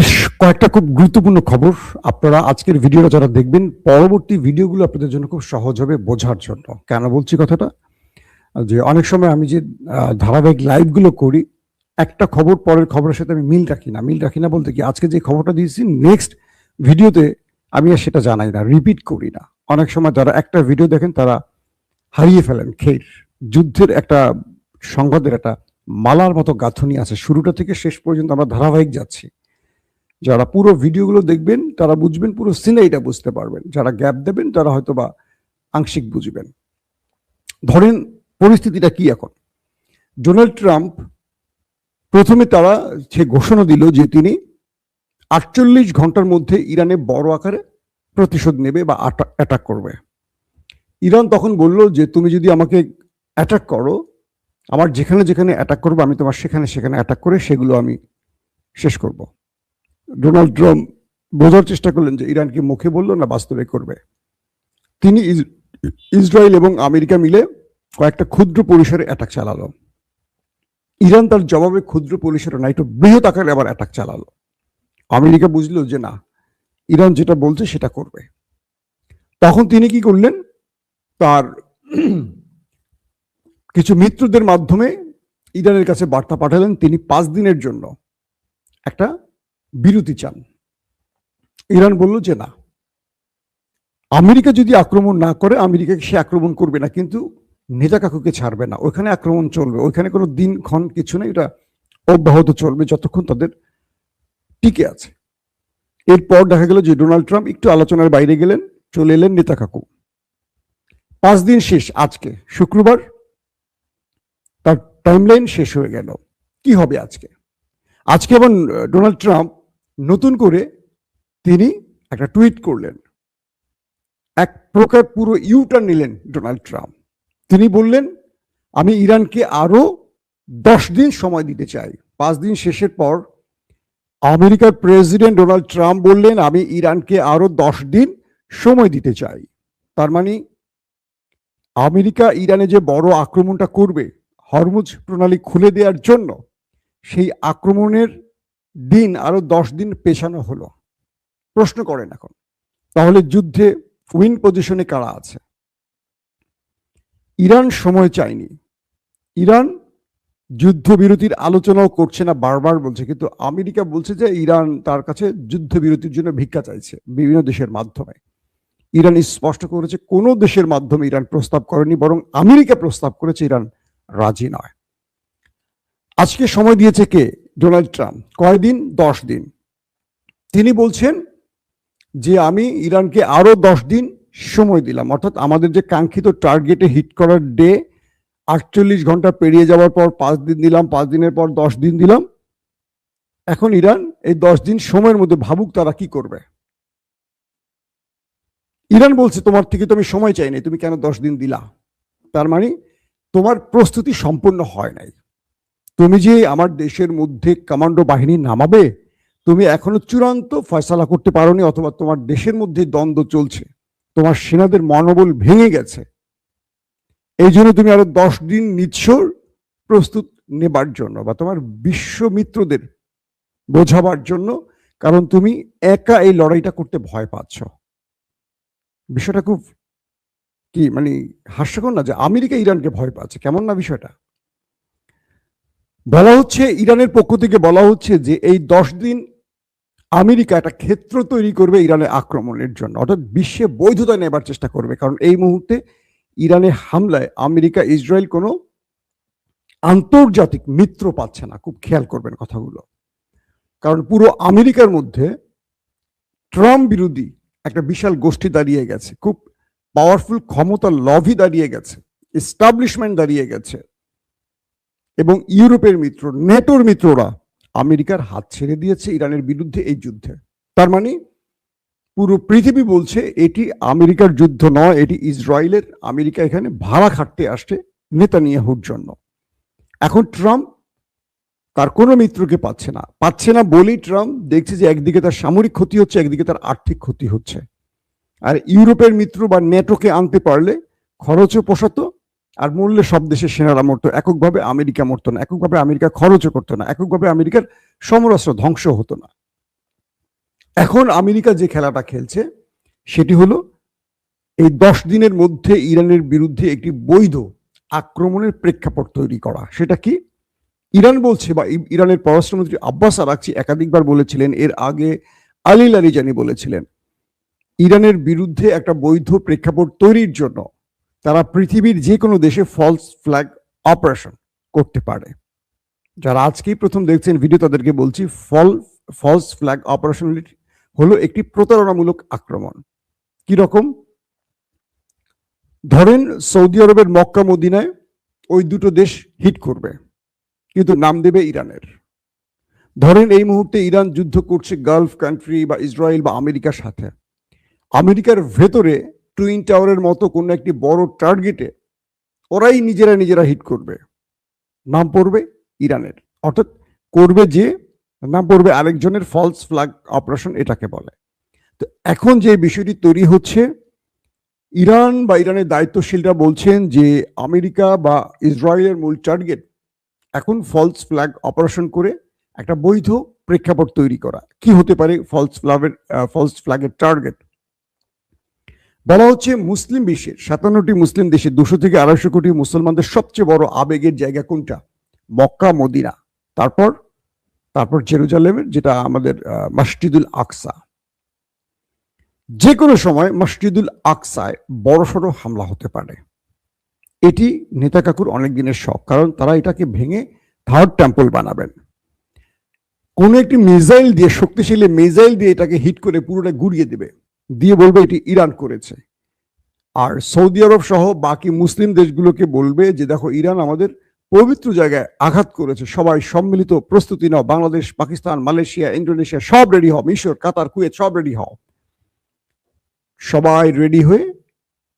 বেশ কয়েকটা খুব গুরুত্বপূর্ণ খবর। আপনারা আজকের ভিডিওটা যারা দেখবেন, পরবর্তী ভিডিওগুলো আপনাদের জন্য খুব সহজ হবে বোঝার জন্য। কেন বলছি কথাটা? যে অনেক সময় আমি যে ধারাবাহিক লাইভগুলো করি, একটা খবর পরের খবরের সাথে আমি মিল রাখি না। মিল রাখি না বলতে কি, আজকে যে খবরটা দিয়েছি নেক্সট ভিডিওতে আমি আর সেটা জানাই না, রিপিট করি না। অনেক সময় যারা একটা ভিডিও দেখেন তারা হারিয়ে ফেলেন খের। যুদ্ধের একটা সংবাদের একটা মালার মতো গাঁথনি আছে, শুরুটা থেকে শেষ পর্যন্ত আমরা ধারাবাহিক যাচ্ছি। যারা পুরো ভিডিওগুলো দেখবেন তারা বুঝবেন, পুরো সিনারিটা বুঝতে পারবেন। যারা গ্যাপ দেবেন তারা হয়তো বা আংশিক বুঝবেন। ধরেন পরিস্থিতিটা কি এখন? ডোনাল্ড ট্রাম্প প্রথমে সে ঘোষণা দিল যে তিনি 48 ঘন্টার মধ্যে ইরানে বড় আকারে প্রতিশোধ নেবে বা অ্যাটাক করবে। ইরান তখন বলল যে তুমি যদি আমাকে অ্যাটাক করো, আমার যেখানে যেখানে অ্যাটাক করবো আমি তোমার সেখানে সেখানে অ্যাটাক করে সেগুলো আমি শেষ করব। ডোনাল্ড ট্রাম্প বোঝার চেষ্টা করলেন যে ইরান কি মুখে বললো না বাস্তবে করবে। তিনি ইসরায়েল এবং আমেরিকা মিলে কয়েকটা ক্ষুদ্র পরিসরে অ্যাটাক চালালো। ইরান তার জবাবে ক্ষুদ্র পরিসরে না, একটু বৃহৎ আকারে আবার অ্যাটাক চালালো। আমেরিকা বুঝলো যে না, ইরান যেটা বলছে সেটা করবে। তখন তিনি কি করলেন, তার কিছু মিত্রদের মাধ্যমে ইরানের কাছে বার্তা পাঠালেন তিনি 5 দিনের জন্য একটা বিরতি চান। ইরান বলল যে না, আমেরিকা যদি আক্রমণ না করে আমেরিকাকে সে আক্রমণ করবে না, কিন্তু নেতাকাকুকে ছাড়বে না। ওইখানে আক্রমণ চলবে, ওইখানে কোনো দিনক্ষণ কিছু নেই, এটা অব্যাহত চলবে যতক্ষণ তাদের টিকে আছে। এরপর দেখা গেল যে ডোনাল্ড ট্রাম্প একটু আলোচনার বাইরে গেলেন, চলে এলেন নেতাকাকু। 5 দিন শেষ, আজকে শুক্রবার তার টাইমলাইন শেষ হয়ে গেল। কি হবে আজকে? আজকে আবার ডোনাল্ড ট্রাম্প নতুন করে তিনি একটা টুইট করলেন। এক প্রকার পুরো ইউটার্ন নিলেন ডোনাল্ড ট্রাম্প। তিনি বললেন আমি ইরানকে আরো 10 দিন সময় দিতে চাই। 5 দিন শেষের পর আমেরিকার প্রেসিডেন্ট ডোনাল্ড ট্রাম্প বললেন আমি ইরানকে আরো 10 দিন সময় দিতে চাই। তার মানে আমেরিকা ইরানে যে বড় আক্রমণটা করবে হরমুজ প্রণালী খুলে দেওয়ার জন্য, সেই আক্রমণের দিন আরো 10 দিন পেছানো হলো। প্রশ্ন করেন এখন, তাহলে যুদ্ধে উইন পজিশনে কারা আছে? ইরান সময় চায়নি, ইরান যুদ্ধবিরতির আলোচনাও করছে না, বারবার বলছে, কিন্তু আমেরিকা বলছে যে ইরান তার কাছে যুদ্ধবিরতির জন্য ভিক্ষা চাইছে বিভিন্ন দেশের মাধ্যমে। ইরান স্পষ্ট করেছে কোনো দেশের মাধ্যমে ইরান প্রস্তাব করেনি, বরং আমেরিকা প্রস্তাব করেছে, ইরান রাজি নয়। আজকে সময় দিয়েছে কে? Donald Trump. কয়দিন? 10 দিন। তিনি বলছেন যে আমি ইরানকে আরো 10 দিন সময় দিলাম, অর্থাৎ আমাদের যে কাঙ্ক্ষিত টার্গেটে হিট করার ডে 48 ঘন্টা পেরিয়ে যাওয়ার পর 5 দিন দিলাম, 5 দিনের পর 10 দিন দিলাম। এখন ইরান এই 10 দিন সময়ের মধ্যে ভাবুক তারা কি করবে। ইরান বলছে তোমার থেকে তো আমি সময় চাইনি, তুমি কেন 10 দিন দিলা? তার মানে তোমার প্রস্তুতি সম্পূর্ণ হয় নাই। তুমি যে আমার দেশের মধ্যে কমান্ডো বাহিনী নামাবে, তুমি এখনো চূড়ান্ত ফয়সালা করতে পারোনি, অথবা তোমার দেশের মধ্যে দ্বন্দ্ব চলছে, তোমার সেনাদের মনোবল ভেঙে গেছে। এই জন্য তুমি আরো 10 দিন নিচ্ছ প্রস্তুত নেবার জন্য বা তোমার বিশ্ব মিত্রদের বোঝাবার জন্য, কারণ তুমি একা এই লড়াইটা করতে ভয় পাচ্ছ। বিষয়টা খুব কি মানে হাস্যকর না, যে আমেরিকা ইরানকে ভয় পাচ্ছে, কেমন না বিষয়টা? বলা হচ্ছে, ইরানের পক্ষ থেকে বলা হচ্ছে যে এই 10 দিন আমেরিকা একটা ক্ষেত্র তৈরি করবে ইরানের আক্রমণের জন্য, অর্থাৎ বিশ্বে বৈধতা নেবার চেষ্টা করবে। কারণ এই মুহূর্তে ইরানের হামলায় আমেরিকা ইসরায়েল কোনো আন্তর্জাতিক মিত্র পাচ্ছে না। খুব খেয়াল করবেন কথাগুলো, কারণ পুরো আমেরিকার মধ্যে ট্রাম্প বিরোধী একটা বিশাল গোষ্ঠী দাঁড়িয়ে গেছে, খুব পাওয়ারফুল ক্ষমতা লভি দাঁড়িয়ে গেছে, এস্টাবলিশমেন্ট দাঁড়িয়ে গেছে, এবং ইউরোপের মিত্র, নেটোর মিত্ররা আমেরিকার হাত ছেড়ে দিয়েছে ইরানের বিরুদ্ধে এই যুদ্ধে। তার মানে পুরো পৃথিবী বলছে এটি আমেরিকার যুদ্ধ নয়, এটি ইসরায়েলের। আমেরিকা এখানে ভাড়া খাটতে আসছে নেতানিয়াহুর জন্য। এখন ট্রাম্প তার কোনো মিত্রকে পাচ্ছে না বলেই ট্রাম্প দেখছে যে একদিকে তার সামরিক ক্ষতি হচ্ছে, একদিকে তার আর্থিক ক্ষতি হচ্ছে। আর ইউরোপের মিত্র বা নেটোকে আনতে পারলে খরচও পোষাতো, আর মূল্যে সব দেশের সেনারা মরতো, এককভাবে আমেরিকা মরতো না, এককভাবে আমেরিকা খরচও করতো না, এককভাবে আমেরিকার সমরাস্ত্র ধ্বংস হতো না। এখন আমেরিকা যে খেলাটা খেলছে সেটি হলো এই 10 দিনের মধ্যে ইরানের বিরুদ্ধে একটি বৈধ আক্রমণের প্রেক্ষাপট তৈরি করা। সেটা কি? ইরান বলছে, বা ইরানের পররাষ্ট্রমন্ত্রী আব্বাস আরাকচি একাধিকবার বলেছিলেন, এর আগে আলী লারিজানি বলেছিলেন, ইরানের বিরুদ্ধে একটা বৈধ প্রেক্ষাপট তৈরির জন্য তারা পৃথিবীর যে কোনো দেশে ফলস ফ্ল্যাগ অপারেশন করতে পারে। যারা আজকেই প্রথম দেখছেন ভিডিও তাদেরকে বলছি, ফলস ফ্ল্যাগ অপারেশন হলো একটি প্রতারণামূলক আক্রমণ। কি রকম? ধরেন সৌদি আরবের মক্কা মদিনায় ওই দুটো দেশ হিট করবে, কিন্তু নাম দেবে ইরানের। ধরেন এই মুহূর্তে ইরান যুদ্ধ করছে গালফ কান্ট্রি বা ইসরায়েল বা আমেরিকার সাথে। আমেরিকার ভেতরে টুইন টাওয়ারের মতো কোনো একটি বড় টার্গেটে ওরাই নিজেরা হিট করবে, নাম পড়বে ইরানের। অর্থাৎ করবে যে, নাম পড়বে আরেকজনের, ফলস ফ্ল্যাগ অপারেশন এটাকে বলে। তো এখন যে বিষয়টি তৈরি হচ্ছে, ইরান বা ইরানের দায়িত্বশীলরা বলছেন যে আমেরিকা বা ইসরায়েলের মূল টার্গেট এখন ফলস ফ্ল্যাগ অপারেশন করে একটা বৈধ প্রেক্ষাপট তৈরি করা। কি হতে পারে ফলস ফ্ল্যাগের টার্গেট? বলা হচ্ছে মুসলিম বিশ্বের 57টি মুসলিম দেশে 200 থেকে 250 কোটি মুসলমানদের সবচেয়ে বড় আবেগের জায়গা কোনটা? Mecca Medina. তারপর জেরুজালেমের, যেটা আমাদের মসজিদুল আকসা। যে কোনো সময় মসজিদুল আকসায় বড়সড় হামলা হতে পারে। এটি নেতা কাকুর অনেক দিনের শখ, কারণ তারা এটাকে ভেঙে থার্ড টেম্পল বানাবেন। কোন একটি মিসাইল দিয়ে, শক্তিশালী মিসাইল দিয়ে এটাকে হিট করে পুরোটা গুড়িয়ে দেবে, দিয়ে বলবে এটি ইরান করেছে। আর সৌদি আরব সহ বাকি মুসলিম দেশগুলোকে বলবে যে দেখো, ইরান আমাদের পবিত্র জায়গায় আঘাত করেছে, সবাই সম্মিলিত প্রস্তুতি নাও, বাংলাদেশ, পাকিস্তান, মালয়েশিয়া, ইন্দোনেশিয়া সব রেডি হও, মিশর, কাতার, কুয়েত সব রেডি হও। সবাই রেডি হয়ে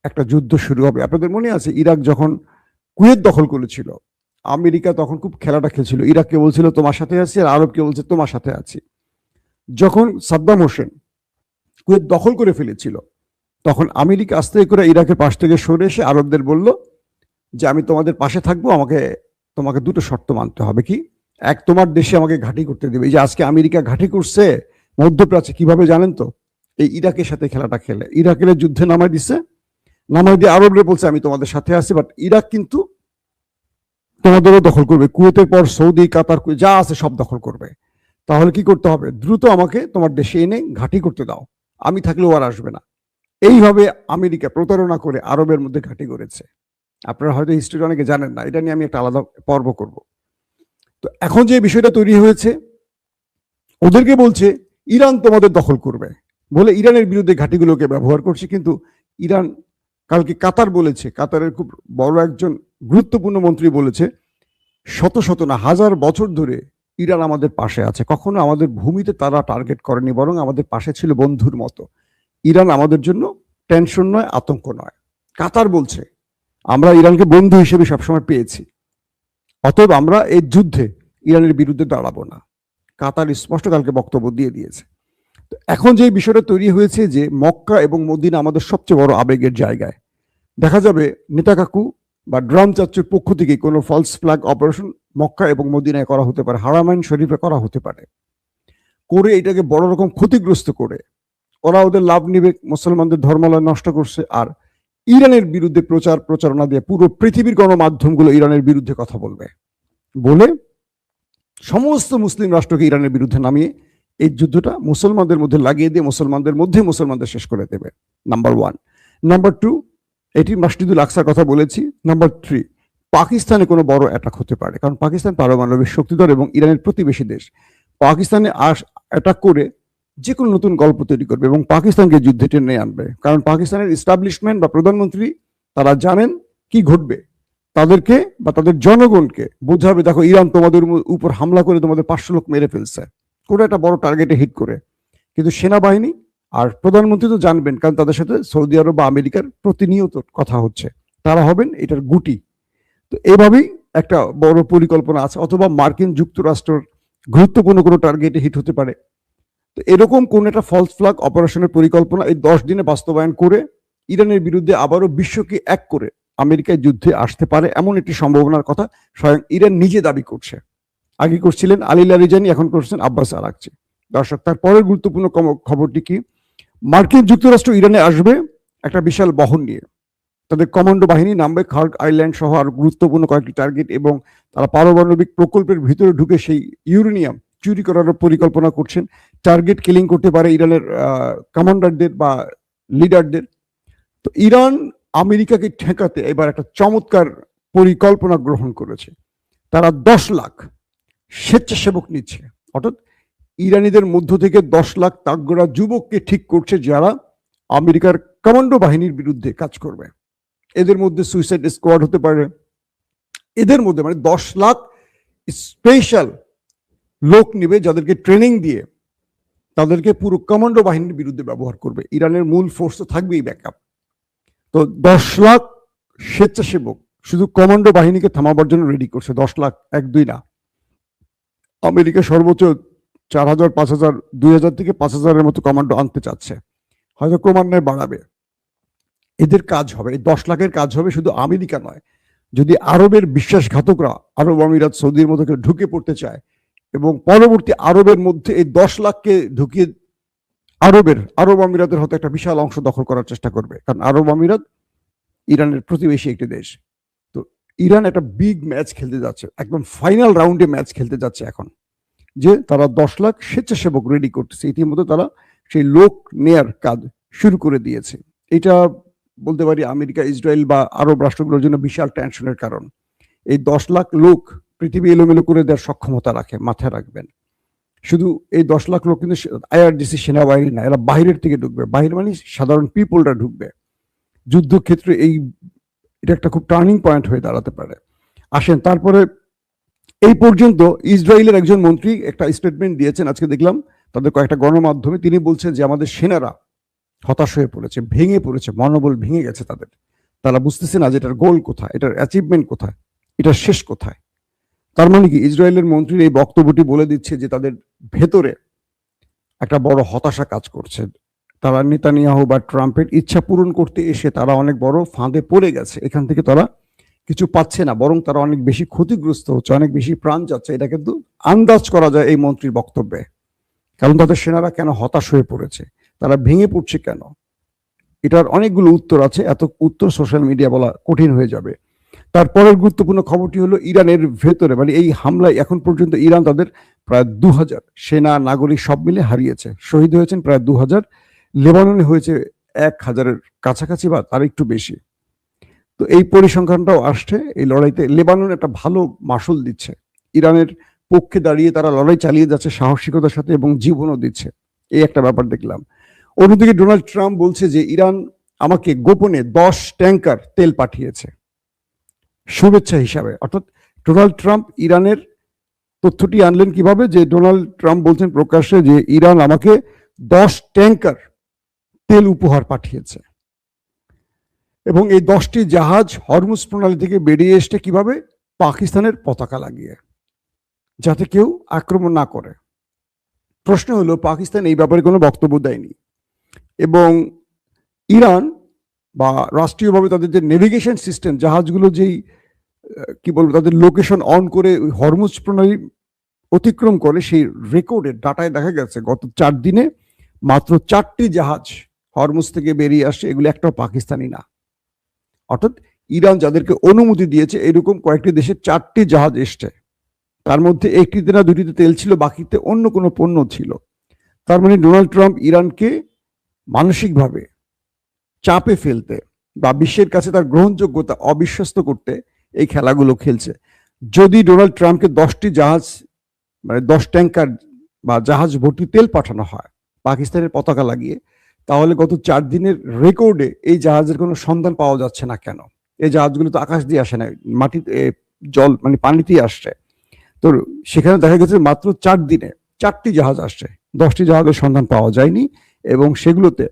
একটা যুদ্ধ শুরু হবে। আপনাদের মনে আছে ইরাক যখন কুয়েত দখল করেছিল, আমেরিকা তখন খুব খেলাটা খেলছিল, ইরাককে বলছিল তোমার সাথে আছি, আর আরবকে বলছে তোমার সাথে আছি। যখন সাদ্দাম হোসেন কুয়েত দখল করে ফেলেছিল, তখন আমেরিকা আস্তে করে ইরাকের পাশ থেকে সরে এসে আরবদের বলল যে আমি তোমাদের পাশে থাকবো, তোমাকে দুটো শর্ত মানতে হবে। কি? এক, তোমার দেশে আমাকে ঘাঁটি করতে দেবে। এই যে আজকে আমেরিকা ঘাঁটি করছে মধ্যপ্রাচ্যে, কিভাবে জানেন তো? এই ইরাকের সাথে খেলাটা খেলে ইরাকের যুদ্ধে নামাই দিছে, নামাই দিয়ে আরবরা বলছে আমি তোমাদের সাথে আছি, বাট ইরাক কিন্তু তোমাদেরও দখল করবে। কুয়েতের পর সৌদি, কাতার, যা আছে সব দখল করবে। তাহলে কি করতে হবে? দ্রুত আমাকে তোমার দেশে এনে ঘাঁটি করতে দাও, আমি থাকলেও আর আসবে না। এইভাবে আমেরিকা প্রতারণা করে আরবের মধ্যে ঘাঁটি করেছে। আপনারা হয়তো হিস্ট্রি অনেকে জানেন না, এটা নিয়ে আমি একটা আলাদা পর্ব করব। তো এখন যে বিষয়টা তৈরি হয়েছে, ওদেরকে বলছে ইরান তোমাদের দখল করবে বলে ইরানের বিরুদ্ধে ঘাঁটিগুলোকে ব্যবহার করছে। কিন্তু ইরান কালকে কাতার বলেছে, কাতারের খুব বড় একজন গুরুত্বপূর্ণ মন্ত্রী বলেছে, শত শত না হাজার বছর ধরে ইরান আমাদের পাশে আছে, কখনো আমাদের ভূমিতে তারা টার্গেট করেনি, বরং আমাদের পাশে ছিল বন্ধুর মতো। ইরান আমাদের জন্য টেনশন নয়, আতঙ্ক নয়। কাতার বলছে আমরা ইরানকে বন্ধু হিসেবে সবসময় পেয়েছি, অতএব আমরা এই যুদ্ধে ইরানের বিরুদ্ধে দাঁড়াবো না। কাতার স্পষ্ট কালকে বক্তব্য দিয়ে দিয়েছে। এখন যে বিষয়টা তৈরি হয়েছে যে মক্কা এবং মদিনা আমাদের সবচেয়ে বড় আবেগের জায়গায়, দেখা যাবে নেতা কাকু বা ড্রাম চাচ্চুর পক্ষ থেকে কোনো ফলস ফ্ল্যাগ অপারেশন মক্কা এবং মদিনায় করা হতে পারে, হারামাইন শরীফে করা হতে পারে, করে এটাকে বড় রকম ক্ষতিগ্রস্ত করে ওরা ওদের লাভ নিবে, মুসলমানদের ধর্মালয় নষ্ট করছে, আর ইরানের বিরুদ্ধে প্রচারণা দিয়ে পুরো পৃথিবীর গণমাধ্যমগুলো ইরানের বিরুদ্ধে কথা বলবে, বলে সমস্ত মুসলিম রাষ্ট্রকে ইরানের বিরুদ্ধে নামিয়ে এই যুদ্ধটা মুসলমানদের মধ্যে লাগিয়ে দিয়ে মুসলমানদের শেষ করে দেবে। নাম্বার 1। নাম্বার 2, এটি মসজিদুল আকসার কথা বলেছি। নাম্বার 3, পাকিস্তানে কোনো বড় অ্যাটাক হতে পারে, কারণ পাকিস্তান পারমাণবিক শক্তিধর এবং ইরানের প্রতিবেশী দেশ। পাকিস্তানে অ্যাটাক করে যে কোনো নতুন গল্প তৈরি করবে এবং পাকিস্তানকে যুদ্ধে টেনে আনবে, কারণ পাকিস্তানের এস্টাবলিশমেন্ট বা প্রধানমন্ত্রী তারা জানেন কি ঘটবে। তাদেরকে বা তাদের জনগণকে বোঝাবে, দেখো ইরান তোমাদের উপর হামলা করে তোমাদের 500 লোক মেরে ফেলছে, কোনো একটা বড় টার্গেটে হিট করে। কিন্তু সেনাবাহিনী আর প্রধানমন্ত্রী তো জানবেন, কারণ তাদের সাথে সৌদি আরব বা আমেরিকার প্রতিনিয়ত কথা হচ্ছে, তারা হবেন এটার গুটি। তো এভাবেই একটা বড় পরিকল্পনা আছে, অথবা মার্কিন যুক্তরাষ্ট্রের গুরুত্বপূর্ণ কোনো টার্গেটে হিট হতে পারে। তো এরকম কোন একটা ফলস ফ্ল্যাগ অপারেশনের পরিকল্পনা এই 10 দিনে বাস্তবায়ন করে ইরানের বিরুদ্ধে আবারও বিশ্বকে এক করে আমেরিকায় যুদ্ধে আসতে পারে, এমন একটি সম্ভাবনার কথা স্বয়ং ইরান নিজে দাবি করছে। আগে করছিলেন আলী লারিজানি, এখন করছেন আব্বাস আরাকচি। দর্শক, তারপরের গুরুত্বপূর্ণ খবরটি কি? মার্কিন যুক্তরাষ্ট্র ইরানে আসবে একটা বিশাল বহর নিয়ে। তাদের কমান্ডো বাহিনী নামবে খার্গ আইল্যান্ড সহ আর গুরুত্বপূর্ণ কয়েকটি টার্গেট, এবং তারা পারমাণবিক প্রকল্পের ভিতরে ঢুকে সেই ইউরেনিয়াম চুরি করার পরিকল্পনা করছেন। টার্গেট কিলিং করতে পারে ইরানের কমান্ডারদের বা লিডারদের। তো ইরান আমেরিকাকে ঠেকাতে এবার একটা চমৎকার পরিকল্পনা গ্রহণ করেছে। তারা 10 লাখ স্বেচ্ছাসেবক নিচ্ছে, অর্থাৎ ইরানিদের মধ্য থেকে 10 লাখ তাগড়া যুবককে ঠিক করছে যারা আমেরিকার কমান্ডো বাহিনীর বিরুদ্ধে কাজ করবে। এদের মধ্যে সুইসাইড স্কোয়াড হতে পারে, এদের মধ্যে মানে 10 লাখ স্পেশাল লোক নিবে যাদেরকে ট্রেনিং দিয়ে তাদেরকে পুরো কমান্ডো বাহিনীর বিরুদ্ধে ব্যবহার করবে। ইরানের মূল ফোর্স তো থাকবেই ব্যাকআপ। তো 10 লাখ স্বেচ্ছাসেবক শুধু কমান্ডো বাহিনীকে থামাবার জন্য রেডি করছে। 10 লাখ, 1-2 না। আমেরিকা সর্বোচ্চ 4,000, 5,000, 2,000 থেকে 5,000-এর মতো কমান্ডো আনতে চাচ্ছে, হয়তো ক্রমান্বয়ে বাড়াবে। এদের কাজ হবে, এই 10 লাখের কাজ হবে শুধু আমেরিকা নয়। যদি আরবের বিশ্বাসঘাতকরা, আরব আমিরাত, সৌদির মতো কেউ ঢুকে পড়তে চায় এবং পরবর্তী আরবের মধ্যে এই 10 লাখকে ঢুকিয়ে আরব আমিরাতের হয়তো একটা বিশাল অংশ দখল করার চেষ্টা করবে, কারণ আরব আমিরাত ইরানের প্রতিবেশী একটি দেশ। তো ইরান একটা বিগ ম্যাচ খেলতে যাচ্ছে, একদম ফাইনাল রাউন্ডে ম্যাচ খেলতে যাচ্ছে এখন, যে তারা 10 লাখ স্বেচ্ছাসেবক রেডি করতেছে। ইতিমধ্যে তারা সেই লোক নেয়ার কাজ শুরু করে দিয়েছে। এটা বলতে পারি আমেরিকা, ইসরায়েল বা আরব রাষ্ট্রগুলোর জন্য বিশাল টেনশনের কারণ। এই 10 লাখ লোক পৃথিবী এলোমেলো করে দেওয়ার সক্ষমতা রাখে, মাথায় রাখবেন। শুধু এই 10 লাখ লোক কিন্তু আইআরজিসি সেনাবাহিনী না, এরা বাইরের থেকে ঢুকবে। বাইরে মানে সাধারণ পিপলরা ঢুকবে। যুদ্ধক্ষেত্রে এটা একটা খুব টার্নিং পয়েন্ট হয়ে দাঁড়াতে পারে। আসেন, তারপরে এই পর্যন্ত ইসরায়েলের একজন মন্ত্রী একটা স্টেটমেন্ট দিয়েছেন, আজকে দেখলাম তাদের কয়েকটা গণমাধ্যমে। তিনি বলছেন যে আমাদের সেনারা হতাশ হয়ে পড়েছে, ভেঙে পড়েছে, মনোবল ভেঙে গেছে তাদের। তারা বুঝতেছে না যে এটার গোল কোথায়, এটার অ্যাচিভমেন্ট কোথায়, এটার শেষ কোথায়। তার মানে কি, ইসরায়েলের মন্ত্রীর এই বক্তব্যটি বলে দিচ্ছে যে তাদের ভেতরে একটা বড় হতাশা কাজ করছে। তারা নেতানিয়াহু বা ট্রাম্পের ইচ্ছা পূরণ করতে এসে তারা অনেক বড় ফাঁদে পড়ে গেছে। এখান থেকে তারা কিছু পাচ্ছে না, বরং তারা অনেক বেশি ক্ষতিগ্রস্ত হচ্ছে, অনেক বেশি প্রাণ যাচ্ছে। এটা কিন্তু আন্দাজ করা যায় এই মন্ত্রীর বক্তব্যে। কারণ তাদের সেনারা কেন হতাশ হয়ে পড়েছে, তারা ভেঙে পড়ছে কেন, এটার অনেকগুলো উত্তর আছে। এত উত্তর সোশ্যাল মিডিয়া বলা কঠিন হয়ে যাবে। তারপরের গুরুত্বপূর্ণ খবরটি হলো ইরানের ভেতরে, মানে এই হামলায় এখন পর্যন্ত ইরান তাদের প্রায় 2000 সেনা, নাগরিক সব মিলে হারিয়েছে। শহীদ হয়েছেন প্রায় 2000। লেবাননে হয়েছে 1000-এর কাছাকাছি বা তার একটু বেশি। তো এই পরিসংখ্যানটাও আসছে। এই লড়াইতে লেবানন একটা ভালো মাসুল দিচ্ছে। ইরানের পক্ষে দাঁড়িয়ে তারা লড়াই চালিয়ে যাচ্ছে সাহসিকতার সাথে এবং জীবনও দিচ্ছে। এই একটা ব্যাপার দেখলাম। অন্যদিকে ডোনাল্ড ট্রাম্প বলছে যে ইরান আমাকে গোপনে 10 ট্যাঙ্কার তেল পাঠিয়েছে শুভেচ্ছা হিসাবে। অর্থাৎ ডোনাল্ড ট্রাম্প ইরানের তথ্যটি আনলেন কিভাবে, যে ডোনাল্ড ট্রাম্প বলছেন প্রকাশ্যে যে ইরান আমাকে 10 ট্যাঙ্কার তেল উপহার পাঠিয়েছে। এবং এই 10টি জাহাজ হরমুজ প্রণালী থেকে বেরিয়ে এসছে কিভাবে, পাকিস্তানের পতাকা লাগিয়ে, যাতে কেউ আক্রমণ না করে। প্রশ্ন হলো পাকিস্তান এই ব্যাপারে কোনো বক্তব্য দেয়নি, এবং ইরান বা রাষ্ট্রীয়ভাবে তাদের যে নেভিগেশন সিস্টেম, জাহাজগুলো যেই কি বলবো তাদের লোকেশন অন করে হরমুজ প্রণালী অতিক্রম করে, সেই রেকর্ডের ডাটায় দেখা গেছে গত 4 দিনে মাত্র 4টি জাহাজ হরমুজ থেকে বেরিয়ে আসছে। এগুলো একটাও পাকিস্তানি না। অর্থাৎ ইরান যাদেরকে অনুমতি দিয়েছে এরকম কয়েকটি দেশের 4টি জাহাজ এসছে। তার মধ্যে একটিতে না 2টিতে তেল ছিল, বাকিতে অন্য কোনো পণ্য ছিল। তার মানে ডোনাল্ড ট্রাম্প ইরানকে মানসিকভাবে চাপে ফেলতে বা বিশ্বের কাছে তার গ্রহণযোগ্যতা অবিশ্বস্ত করতে এই খেলাগুলো খেলছে। যদি ডোনাল্ড ট্রাম্পকে 10টি জাহাজ, মানে 10 ট্যাঙ্কার বা জাহাজ ভর্তি তেল পাঠানো হয় পাকিস্তানের পতাকা লাগিয়ে, তাহলে গত 4 দিনের রেকর্ডে এই জাহাজের কোনো সন্ধান পাওয়া যাচ্ছে না কেন? এই জাহাজগুলো তো আকাশ দিয়ে আসে না, মাটিতে, জল মানে পানিতেই আসছে। তো সেখানে দেখা গেছে মাত্র 4 দিনে 4টি জাহাজ আসছে, 10টি জাহাজের সন্ধান পাওয়া যায়নি, এবং সেগুলোতে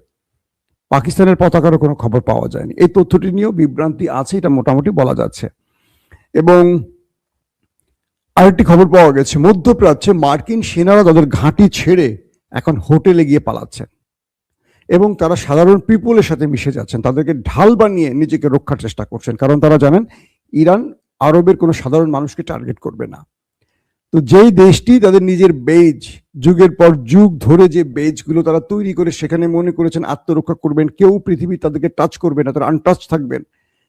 পাকিস্তানের পতাকারও কোনো খবর পাওয়া যায়নি। এই তথ্যটি নিয়েও বিভ্রান্তি আছে, এটা মোটামুটি বলা যাচ্ছে। এবং আরেকটি খবর পাওয়া গেছে, মধ্যপ্রাচ্যে মার্কিন সেনারা তাদের ঘাঁটি ছেড়ে এখন হোটেলে গিয়ে পালাচ্ছেন, এবং তারা সাধারণ পিপলের সাথে মিশে যাচ্ছেন, তাদেরকে ঢাল বানিয়ে নিজেকে রক্ষার চেষ্টা করছেন। কারণ তারা জানেন ইরান আরবের কোনো সাধারণ মানুষকে টার্গেট করবে না। তো যেই দেশটি তাদের নিজের বেজ যুগের পর যুগ ধরে যে বেজগুলো তারা তৈরি করে সেখানে মনে করেছেন আত্মরক্ষা করবেন, কেউ পৃথিবী তাদেরকে টাচ করবে না, তারা আনটাচ থাকবেন,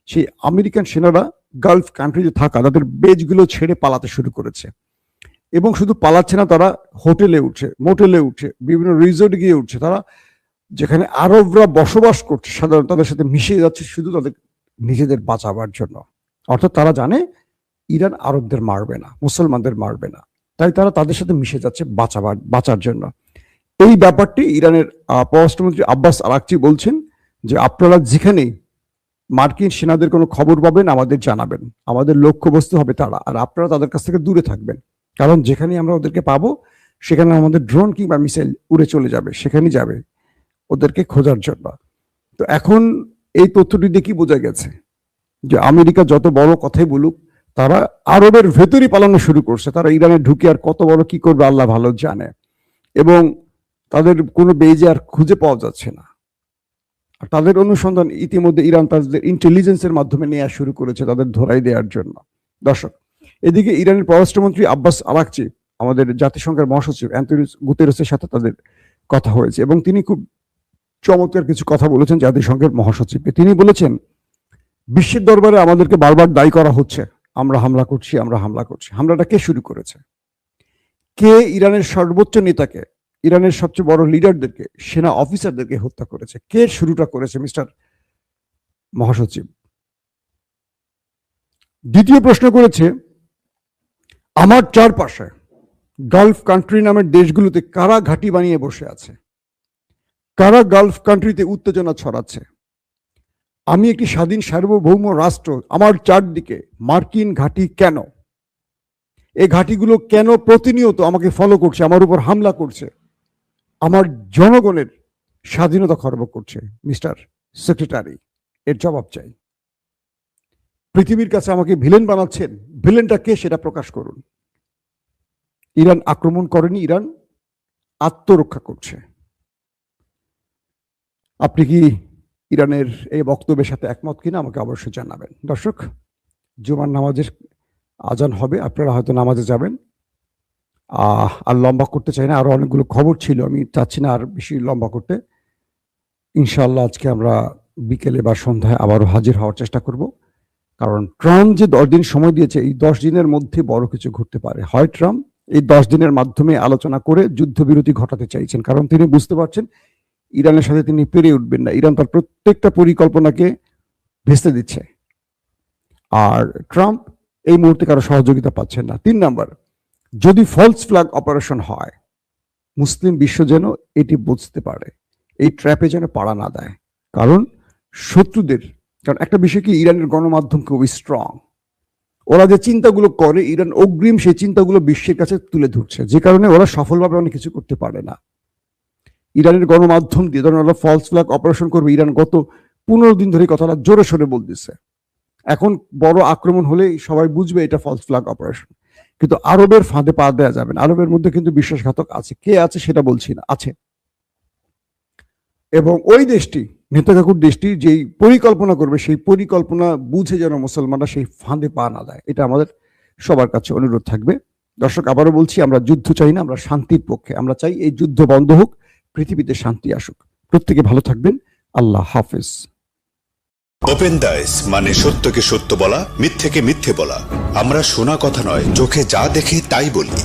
সেই আমেরিকান সেনারা গালফ কান্ট্রিতে থাকা তাদের বেজগুলো ছেড়ে পালাতে শুরু করেছে। এবং শুধু পালাচ্ছে না, তারা হোটেলে উঠছে, মোটেলে উঠছে, বিভিন্ন রিসোর্টে গিয়ে উঠছে, তারা যেখানে আরবরা বসবাস করছে সাধারণত তাদের সাথে মিশে যাচ্ছে শুধু তাদের নিজেদের বাঁচাবার জন্য। অর্থাৎ তারা জানে ইরান আরবদের মারবে না, মুসলমানদের মারবে না, তাই তারা তাদের সাথে মিশে যাচ্ছে বাঁচার জন্য। এই ব্যাপারটি ইরানের পররাষ্ট্রমন্ত্রী আব্বাস আরাকচি বলছেন যে আপনারা যেখানেই মার্কিন সেনাদের কোনো খবর পাবেন আমাদের জানাবেন, আমাদের লক্ষ্যবস্তু হবে তারা, আর আপনারা তাদের কাছ থেকে দূরে থাকবেন, কারণ যেখানেই আমরা ওদেরকে পাবো সেখানে আমাদের ড্রোন কিংবা মিসাইল উড়ে চলে যাবে, সেখানেই যাবে ওদেরকে খোঁজার জন্য। তো এখন এই তথ্যটি দিয়ে কি বোঝা গেছে যে আমেরিকা যত বড় কথাই বলুক, তারা আরবের ভেতরই পালানো শুরু করছে, তারা ইরানে ঢুকে আর কত বড় কি করবে আল্লাহ ভালো জানে, এবং তাদের কোনো বেজে আর খুঁজে পাওয়া যাচ্ছে না। আর তাদের অনুসন্ধান ইতিমধ্যে ইরান তাদের ইন্টেলিজেন্সের মাধ্যমে নেওয়া শুরু করেছে তাদের ধরাই দেওয়ার জন্য। দর্শক, এদিকে ইরানের পররাষ্ট্রমন্ত্রী আব্বাস আরাকচি, আমাদের জাতিসংঘের মহাসচিব অ্যান্টোনিও গুতেরেসের সাথে তাদের কথা হয়েছে এবং তিনি খুব চমৎকার কিছু কথা বলেছেন জাতিসংঘের মহাসচিবকে। তিনি বলেছেন বিশ্বের দরবারে আমাদেরকে বারবার দায়ী করা হচ্ছে আমরা হামলা করছি, আমরা হামলা করছি। হামলাটা কে শুরু করেছে? কে ইরানের সর্বোচ্চ নেতাকে, ইরানের সবচেয়ে বড় লিডারদেরকে, সেনা অফিসারদেরকে হত্যা করেছে? কে শুরুটা করেছে মিস্টার মহাসচিব? দ্বিতীয় প্রশ্ন করেছে আমার চারপাশে গালফ কান্ট্রি নামের দেশগুলোতে কারা ঘাঁটি বানিয়ে বসে আছে, কারা গালফ কান্ট্রিতে উত্তেজনা ছড়াচ্ছে? আমি একটি স্বাধীন সার্বভৌম রাষ্ট্র, আমার চারদিকে মার্কিন ঘাঁটি কেন? এই ঘাঁটিগুলো কেন প্রতিনিয়ত আমাকে ফলো করছে, আমার উপর হামলা করছে, আমার জনগণের স্বাধীনতা খর্ব করছে? মিস্টার সেক্রেটারি, এর জবাব চাই। পৃথিবীর কাছে আমাকে ভিলেন বানাচ্ছেন, ভিলেনটা কে সেটা প্রকাশ করুন। ইরান আক্রমণ করেনি, ইরান আত্মরক্ষা করছে। আপনি কি ইরানের এই বক্তব্যের সাথে একমত কিনা আমাকে অবশ্যই জানাবেন। দর্শক, জুমার নামাজের আজান হবে, আপনারা হয়তো নামাজে যাবেন। আর লম্বা করতে চাই না, আরো অনেকগুলো খবর ছিল, আমি চাচ্ছি না আর বেশি লম্বা করতে। ইনশাআল্লাহ আজকে আমরা বিকেলে বা সন্ধ্যায় আবারও হাজির হওয়ার চেষ্টা করব, কারণ ট্রাম্প যে 10 দিন সময় দিয়েছে, এই 10 দিনের মধ্যে বড় কিছু ঘটতে পারে। হয় ট্রাম্প এই 10 দিনের মাধ্যমে আলোচনা করে যুদ্ধবিরতি ঘটাতে চাইছেন, কারণ তিনি বুঝতে পারছেন ইরানের সাথে তিনি পেরে উঠবেন না, ইরান তার প্রত্যেকটা পরিকল্পনাকে ভেস্তে দিচ্ছে, আর ট্রাম্প এই মুহূর্তে কারো সহযোগিতা পাচ্ছেন না। 3 নাম্বার, যদি ফলস ফ্ল্যাগ অপারেশন হয়, মুসলিম বিশ্ব যেন এটি বুঝতে পারে, এই ট্র্যাপে যেন পাড়া না দেয়, কারণ শত্রুদের, কারণ একটা বিষয় কি, ইরানের গণমাধ্যম খুবই স্ট্রং, ওরা যে চিন্তাগুলো করে ইরান অগ্রিম সেই চিন্তাগুলো বিশ্বের কাছে তুলে ধরছে, যে কারণে ওরা সফলভাবে অনেক কিছু করতে পারে না। ইরানের গণমাধ্যম দিয়ে ধরেন ওরা ফলস ফ্ল্যাগ অপারেশন করবে, ইরান গত 15 দিন ধরে কথাটা জোরে সোরে বলতেছে। এখন বড় আক্রমণ হলে সবাই বুঝবে এটা ফলস ফ্ল্যাগ অপারেশন, কিন্তু আরবের ফাঁদে পা দেওয়া যাবে না। আরবের মধ্যে কিন্তু বিশ্বাসঘাতক আছে, কে আছে সেটা বলছি না, আছে। এবং ওই দেশটি, নেতাকাকুর দেশটি যেই পরিকল্পনা করবে সেই পরিকল্পনা বুঝে যেন মুসলমানরা সেই ফাঁদে পা না দেয়, এটা আমাদের সবার কাছে অনুরোধ থাকবে। দর্শক, আবারও বলছি, আমরা যুদ্ধ চাই না, আমরা শান্তির পক্ষে। আমরা চাই এই যুদ্ধ বন্ধ হোক, পৃথিবীতে শান্তি আসুক। প্রত্যেকে ভালো থাকবেন। আল্লাহ হাফেজ। ওপেন দাইস মানে সত্যকে সত্য বলা, মিথ্যেকে মিথ্যে বলা। আমরা শোনা কথা নয়, চোখে যা দেখে তাই বলি।